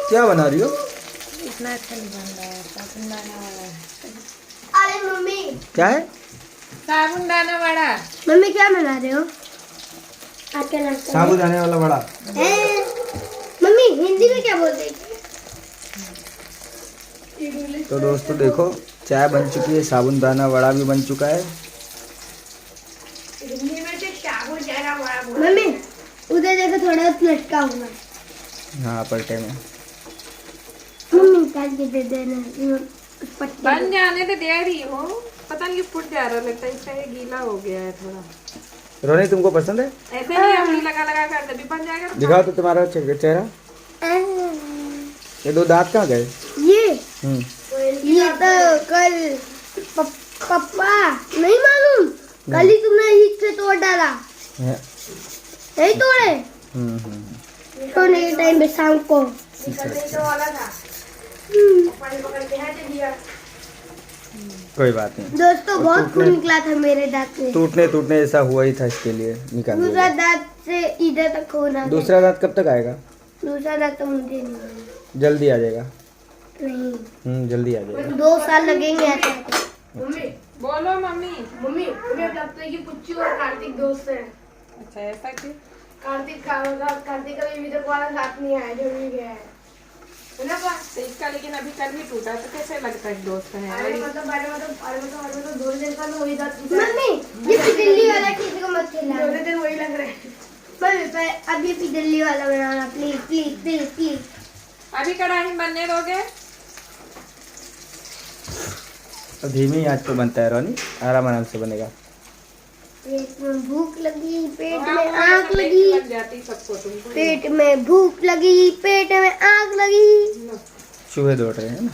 क्या बना रही हो? इतना अच्छा नहीं बन रहा है, साबुन दाना वाला। अरे मम्मी, क्या है? साबुन दाना वाला। मम्मी क्या बना रहे हो? आपके नाम साबूदाने वाला वड़ा। मम्मी हिंदी में क्या बोल रही थी? तो दोस्तों देखो, चाय बन चुकी है, साबूदाना वड़ा भी बन चुका है। हिंदी में तो साबूदाना वड़ा बोल। मम्मी उधर देखो, थोड़ा लटका हुआ है। हाँ, पलटे में। मम्मी काट के दे देना पट्टी। बन जाने तो दे रही हो, पता नहीं फूट जा रहा, लगता है इसका ये गीला हो गया है थोड़ा। रोनी, तुमको पसंद है? ऐसे नहीं उंगली लगा लगा कर तभी बन जाएगा। दिखाओ तो तुम्हारा चेहरा। ये दो दांत कहाँ गए? ये तो कल पापा नहीं मालूम, कल ही तुमने ईद से तोड़ डाला। नहीं तोड़े? सोने के टाइम पे शाम को। कोई बात नहीं दोस्तों, बहुत खून निकला था मेरे दांत से। टूटने ऐसा हुआ ही था, इसके लिए निकाल दिया। दूसरा दांत से इधर तक खून आ गया। दूसरा दांत कब तक आएगा? दूसरा दांत तो मुझे नहीं मालूम। जल्दी आ जाएगा। नहीं, जल्दी आ जाएगा। 2 साल लगेंगे ऐसे। मम्मी बोलो। मम्मी मुझे लगता है कि पुच्ची और कार्तिक दोस्त हैं। अच्छा ऐसा क्यों? कार्तिक का अभी तक वाला साथ नहीं आया, जो भी गया है ना पा? तो इसका लेकिन अभी कल ही टूटा, तो कैसे लगता है दोस्त है? अरे मतलब 2 दिन का तो वही दांत। मम्मी ये पिदल्ली वाला किसी को मत खिलाना, 2 दिन वही लग रहा है। मम्मी पर अब ये पिदल्ली वाला बनाना प्लीज प्लीज प्लीज प्लीज। अभी कढ़ाई में बनने दोगे? तो धीमी आंच पे बनता है रोनी, आराम से बनेगा। पेट में भूख लगी, पेट हाँ, में वो आग ऐसा लगी, लग जाती सबको। तुमको पेट में भूख लगी, पेट में आग लगी। चूहे दौड़ रहे हैं ना।